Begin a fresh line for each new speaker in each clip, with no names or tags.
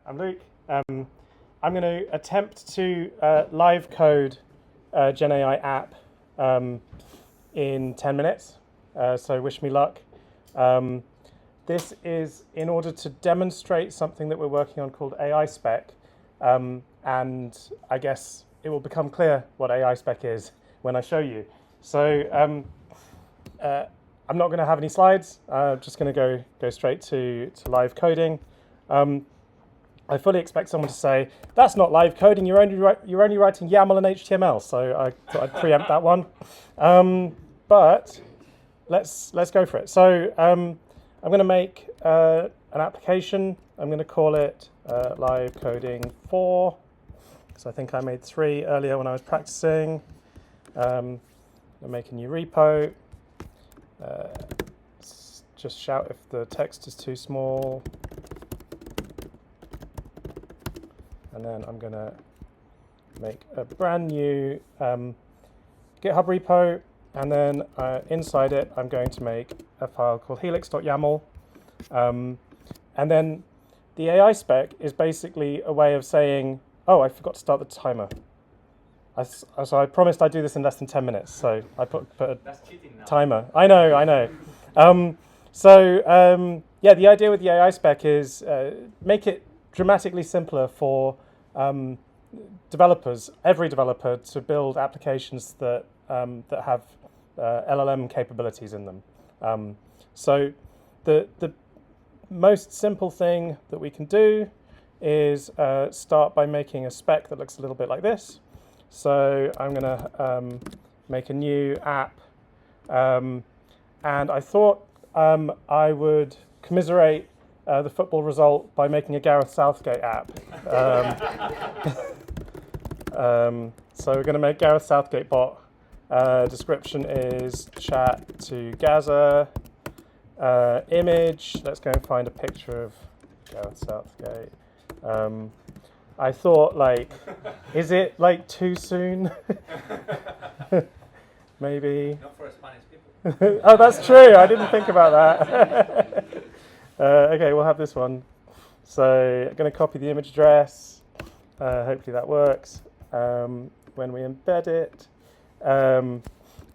I'm Luke. I'm going to attempt to live code a GenAI app in 10 minutes, so wish me luck. This is in order to demonstrate something that we're working on called AISpec, and I guess it will become clear what AISpec is when I show you. So I'm not going to have any slides. I'm just going to go straight to live coding. I fully expect someone to say, "That's not live coding. You're only writing YAML and HTML." So I thought I'd preempt that one. But let's go for it. So I'm going to make an application. I'm going to call it Live Coding 4, because I think I made 3 earlier when I was practicing. I'll make a new repo. Just shout if the text is too small. And then I'm going to make a brand new GitHub repo. And then inside it, I'm going to make a file called helix.yaml. And then the AISpec is basically a way of saying, oh, I forgot to start the timer. So I promised I'd do this in less than 10 minutes. So I put a timer. I know. Yeah, the idea with the AISpec is make it dramatically simpler for developers, every developer, to build applications that have LLM capabilities in them. So the most simple thing that we can do is start by making a spec that looks a little bit like this. So I'm going to make a new app, and I thought I would commiserate the football result by making a Gareth Southgate app. So we're going to make Gareth Southgate bot. Description is chat to Gaza. Image, let's go and find a picture of Gareth Southgate. I thought, is it too soon? Maybe.
Not for Spanish people.
Oh, that's true. I didn't think about that. Okay, we'll have this one. So I'm going to copy the image address. Hopefully that works when we embed it. And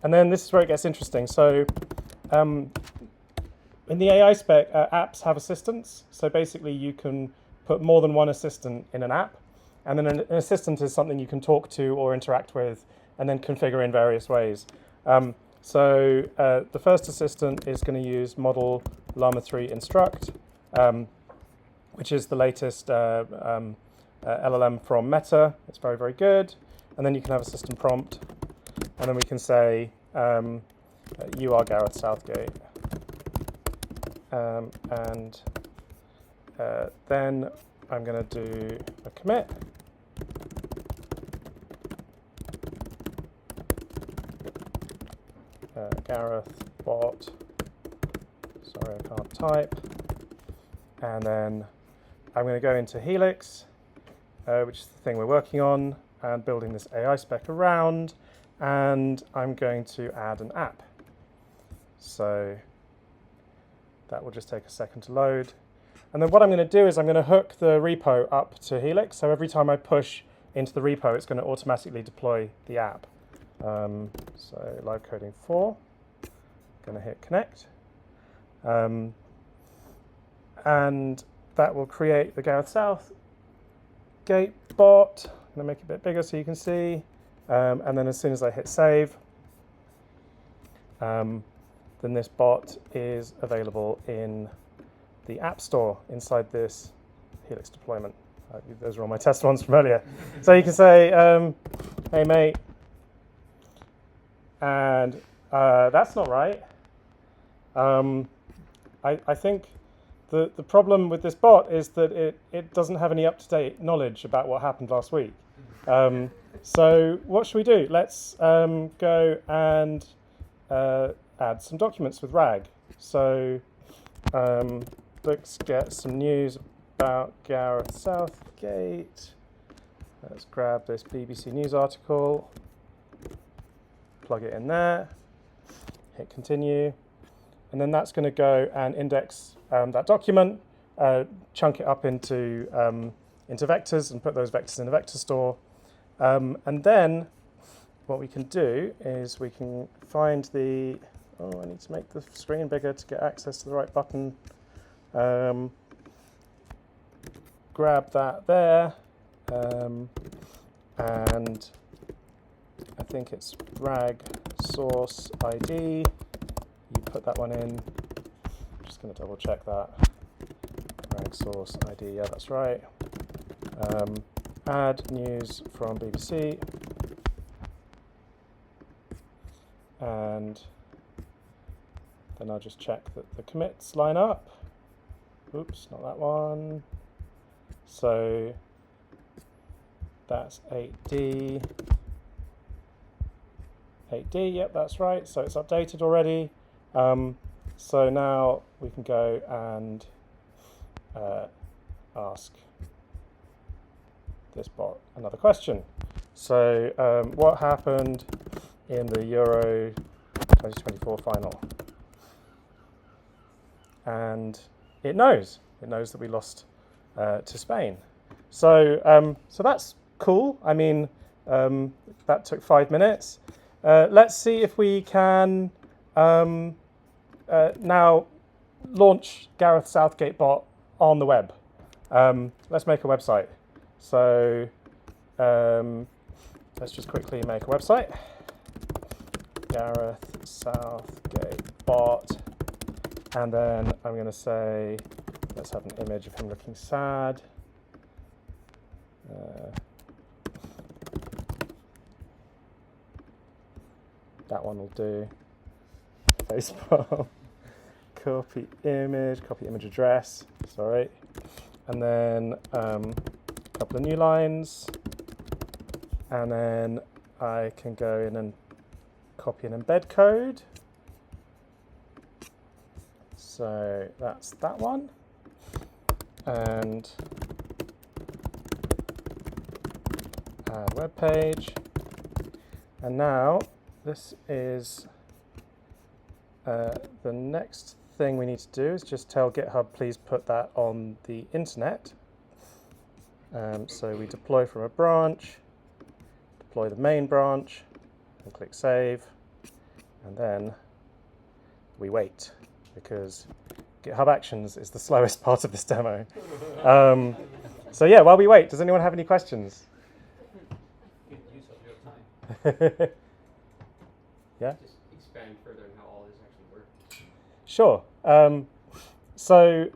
then this is where it gets interesting. So in the AISpec, apps have assistants. So basically you can put more than one assistant in an app. And then an assistant is something you can talk to or interact with and then configure in various ways. So the first assistant is going to use model Llama 3 instruct, which is the latest LLM from Meta. It's very, very good. And then you can have a system prompt. And then we can say, you are Gareth Southgate. And then I'm going to do a commit. Gareth bot. Sorry, I can't type. And then I'm going to go into Helix, which is the thing we're working on, and building this AISpec around. And I'm going to add an app. So that will just take a second to load. And then what I'm going to do is I'm going to hook the repo up to Helix. So every time I push into the repo, it's going to automatically deploy the app. So live coding 4, going to hit connect. And that will create the Gareth Southgate bot. I'm going to make it a bit bigger so you can see. And then as soon as I hit save, then this bot is available in the App Store inside this Helix deployment. Those are all my test ones from earlier. So you can say, hey mate, and that's not right. I think the problem with this bot is that it doesn't have any up-to-date knowledge about what happened last week. So what should we do? Let's go and add some documents with RAG. So let's get some news about Gareth Southgate. Let's grab this BBC News article, plug it in there, hit continue, and then that's going to go and index that document chunk it up into vectors and put those vectors in a vector store. And then what we can do is we can find the, I need to make the screen bigger to get access to the right button. Grab that there, and I think it's rag source ID. You put that one in. I'm just going to double check that. Rag source ID, yeah, that's right. Add news from BBC. And then I'll just check that the commits line up. Oops, not that one. So that's 8D. 8D, yep, that's right. So it's updated already. So now we can go and ask this bot another question. So what happened in the Euro 2024 final? And it knows that we lost to Spain. So so that's cool. I mean, that took 5 minutes. Let's see if we can now launch Gareth Southgate bot on the web. Let's make a website. So let's just quickly make a website. Gareth Southgate bot. And then I'm going to say, let's have an image of him looking sad. That one will do. Facebook. Copy image address. Sorry. And then a couple of new lines. And then I can go in and copy and embed code. So that's that one. And add web page. And now this is the next thing we need to do is just tell GitHub, please put that on the internet. So we deploy from a branch, deploy the main branch, and click save. And then we wait, because GitHub Actions is the slowest part of this demo. So yeah, while we wait, does anyone have any questions?
Good use of your time.
Yeah?
Just expand further on how all this actually works.
Sure. So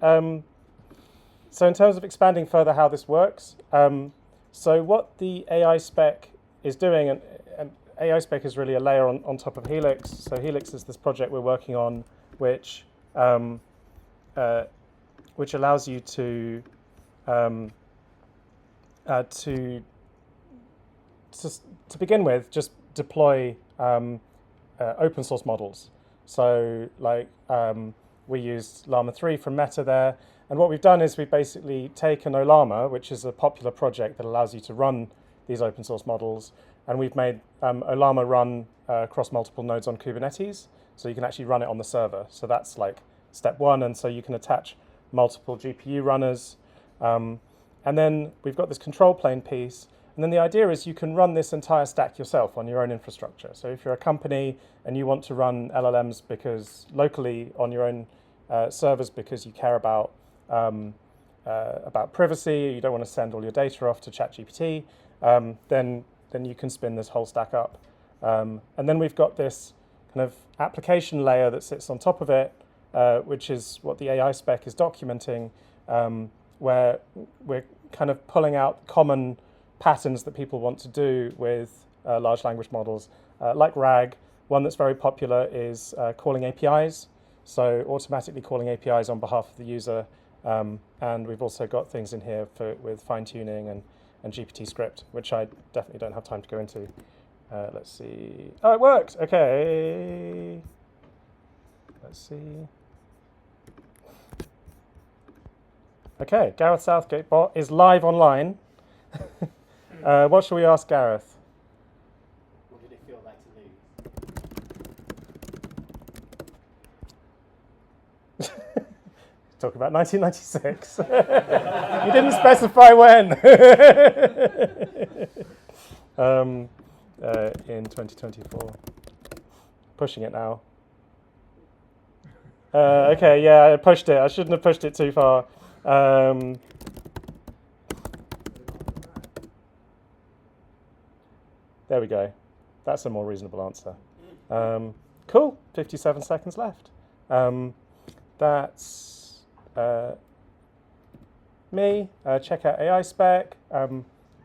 in terms of expanding further how this works, so what the AISpec is doing, and AISpec is really a layer on top of Helix. So Helix is this project we're working on, which allows you to begin with just deploy open source models. So like we used Llama 3 from Meta there, and what we've done is we've basically taken Ollama, which is a popular project that allows you to run these open source models, and we've made Ollama run across multiple nodes on Kubernetes, so you can actually run it on the server. So that's like step one, and so you can attach multiple GPU runners. And then we've got this control plane piece, and then the idea is you can run this entire stack yourself on your own infrastructure. So if you're a company and you want to run LLMs because locally on your own servers because you care about privacy, you don't want to send all your data off to ChatGPT, then you can spin this whole stack up. And then we've got this kind of application layer that sits on top of it, which is what the AISpec is documenting, where we're kind of pulling out common patterns that people want to do with large language models, like RAG. One that's very popular is calling APIs, so automatically calling APIs on behalf of the user. And we've also got things in here with fine-tuning and GPT script, which I definitely don't have time to go into. Let's see. Oh, it works. Okay. Let's see. Okay, Gareth Southgate bot is live online. What shall we ask Gareth?
What did it feel like
Talk about 1996. You didn't specify when. In 2024. Pushing it now. Okay, yeah, I pushed it. I shouldn't have pushed it too far. There we go. That's a more reasonable answer. Cool, 57 seconds left. That's me. Check out AISpec.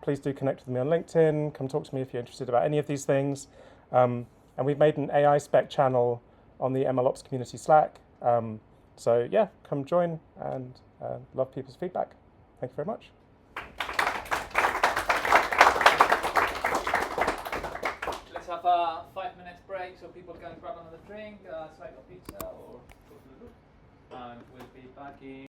Please do connect with me on LinkedIn. Come talk to me if you're interested about any of these things. And we've made an AISpec channel on the MLOps community Slack. So yeah, come join and love people's feedback. Thank you very much.
Let's have a 5 minutes break so people can grab another drink, a slice of pizza, or go to the loo. And we'll be back in